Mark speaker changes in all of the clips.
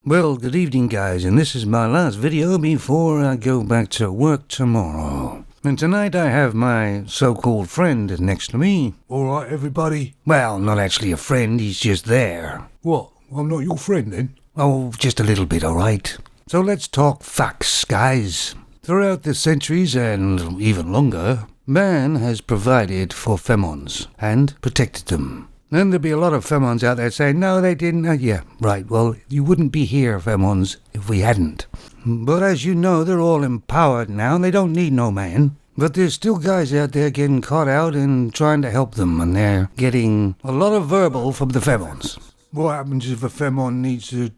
Speaker 1: Well, good evening, guys, and this is my last video before I go back to work tomorrow. And tonight I have my so-called friend next to me.
Speaker 2: Alright, everybody.
Speaker 1: Well, not actually a friend, he's just there.
Speaker 2: What? I'm not your friend then?
Speaker 1: Oh, just a little bit, alright? So let's talk facts, guys. Throughout the centuries, and even longer, man has provided for femons and protected them. Then there'll be a lot of femons out there saying, no, they didn't. Yeah, right, well, you wouldn't be here, femons, if we hadn't. But as you know, they're all empowered now, and they don't need no man. But there's still guys out there getting caught out and trying to help them, and they're getting a lot of verbal from the femons.
Speaker 2: What happens if a femon needs to,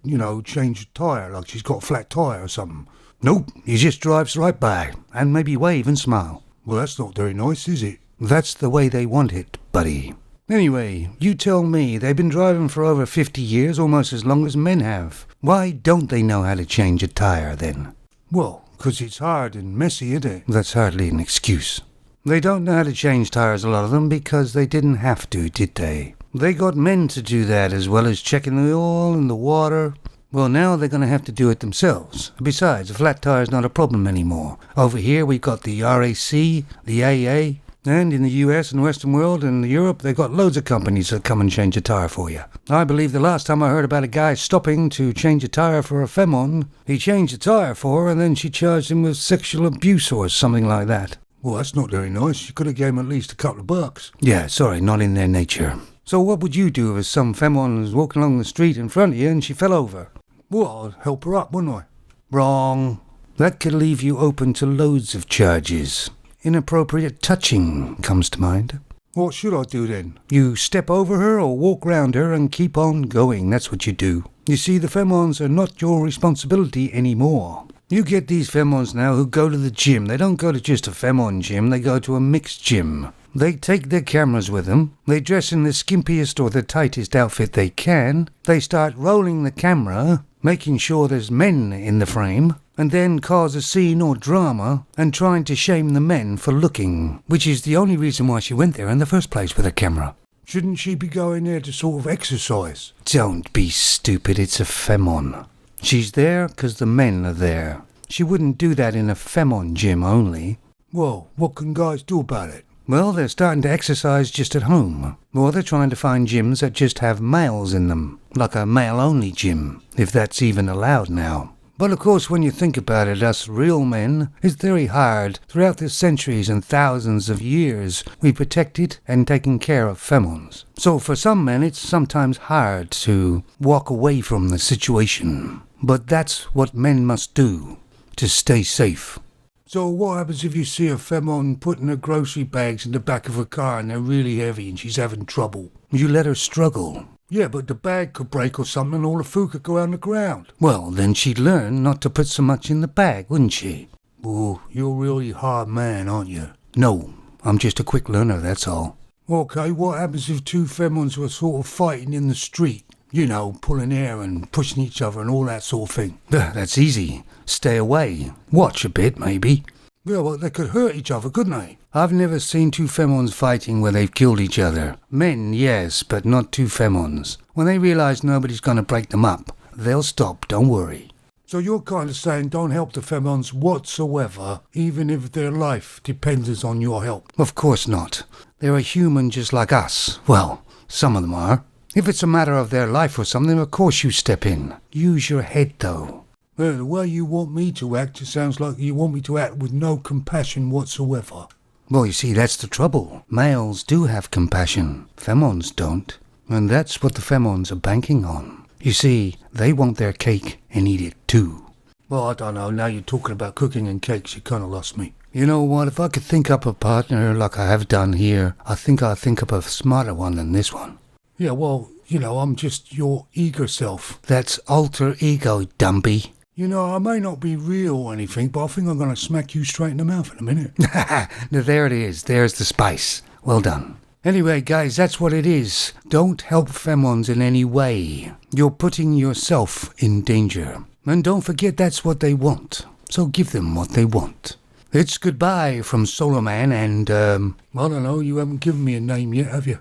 Speaker 2: change a tyre, like she's got a flat tyre or something?
Speaker 1: Nope, he just drives right by, and maybe wave and smile.
Speaker 2: Well, that's not very nice, is it?
Speaker 1: That's the way they want it, buddy. Anyway, you tell me, they've been driving for over 50 years, almost as long as men have. Why don't they know how to change a tyre, then?
Speaker 2: Well, 'cause it's hard and messy, isn't it?
Speaker 1: That's hardly an excuse. They don't know how to change tyres, a lot of them, because they didn't have to, did they? They got men to do that, as well as checking the oil and the water. Well, now they're going to have to do it themselves. Besides, a flat tyre's not a problem anymore. Over here, we've got the RAC, the AA, and in the US and Western world and Europe, they've got loads of companies that come and change a tyre for you. I believe the last time I heard about a guy stopping to change a tyre for a femon, he changed the tyre for her and then she charged him with sexual abuse or something like that.
Speaker 2: Well, that's not very nice. You could have gave him at least a couple of bucks.
Speaker 1: Yeah, sorry, not in their nature. So what would you do if some femon was walking along the street in front of you and she fell over?
Speaker 2: Well, I'd help her up, wouldn't I?
Speaker 1: Wrong. That could leave you open to loads of charges. Inappropriate touching comes to mind.
Speaker 2: What should I do then?
Speaker 1: You step over her or walk round her and keep on going. That's what you do. You see, the femons are not your responsibility anymore. You get these femons now who go to the gym. They don't go to just a femon gym. They go to a mixed gym. They take their cameras with them. They dress in the skimpiest or the tightest outfit they can. They start rolling the camera, making sure there's men in the frame, and then cause a scene or drama and trying to shame the men for looking, which is the only reason why she went there in the first place with a camera.
Speaker 2: Shouldn't she be going there to sort of exercise?
Speaker 1: Don't be stupid, it's a femon. She's there 'cause the men are there. She wouldn't do that in a femon gym only.
Speaker 2: Well, what can guys do about it?
Speaker 1: Well, they're starting to exercise just at home. Or they're trying to find gyms that just have males in them, like a male-only gym, if that's even allowed now. But of course, when you think about it, us real men, it's very hard. Throughout the centuries and thousands of years, we protected and taken care of femons. So for some men, it's sometimes hard to walk away from the situation. But that's what men must do to stay safe.
Speaker 2: So what happens if you see a femon putting her grocery bags in the back of her car and they're really heavy and she's having trouble?
Speaker 1: You let her struggle.
Speaker 2: Yeah, but the bag could break or something and all the food could go on the ground.
Speaker 1: Well, then she'd learn not to put so much in the bag, wouldn't she?
Speaker 2: Oh, you're a really hard man, aren't you?
Speaker 1: No, I'm just a quick learner, that's all.
Speaker 2: Okay, what happens if two femons were sort of fighting in the street? You know, pulling hair and pushing each other and all that sort of thing.
Speaker 1: That's easy. Stay away. Watch a bit, maybe.
Speaker 2: Yeah, well, they could hurt each other, couldn't they?
Speaker 1: I've never seen two femons fighting where they've killed each other. Men, yes, but not two femons. When they realise nobody's going to break them up, they'll stop, don't worry.
Speaker 2: So you're kind of saying don't help the femons whatsoever, even if their life depends on your help?
Speaker 1: Of course not. They're a human just like us. Well, some of them are. If it's a matter of their life or something, of course you step in. Use your head, though.
Speaker 2: Well, the way you want me to act, it sounds like you want me to act with no compassion whatsoever.
Speaker 1: Well, you see, that's the trouble. Males do have compassion. Femons don't. And that's what the femons are banking on. You see, they want their cake and eat it too.
Speaker 2: Well, I don't know. Now you're talking about cooking and cakes, you kind of lost me.
Speaker 1: You know what? If I could think up a partner like I have done here, I think I'd think up a smarter one than this one.
Speaker 2: Yeah, well, I'm just your eager self.
Speaker 1: That's alter ego, dumpy.
Speaker 2: I may not be real or anything, but I think I'm going to smack you straight in the mouth in a minute.
Speaker 1: Now, there it is. There's the spice. Well done. Anyway, guys, that's what it is. Don't help femons in any way. You're putting yourself in danger. And don't forget that's what they want. So give them what they want. It's goodbye from Solo Man and,
Speaker 2: I don't know, you haven't given me a name yet, have you?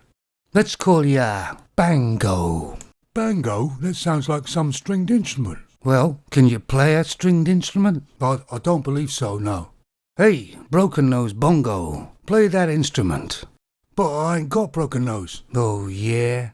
Speaker 1: Let's call ya Bango.
Speaker 2: Bango? That sounds like some stringed instrument.
Speaker 1: Well, can you play a stringed instrument?
Speaker 2: I don't believe so, no.
Speaker 1: Hey, Broken Nose Bongo, play that instrument.
Speaker 2: But I ain't got broken nose.
Speaker 1: Oh, yeah?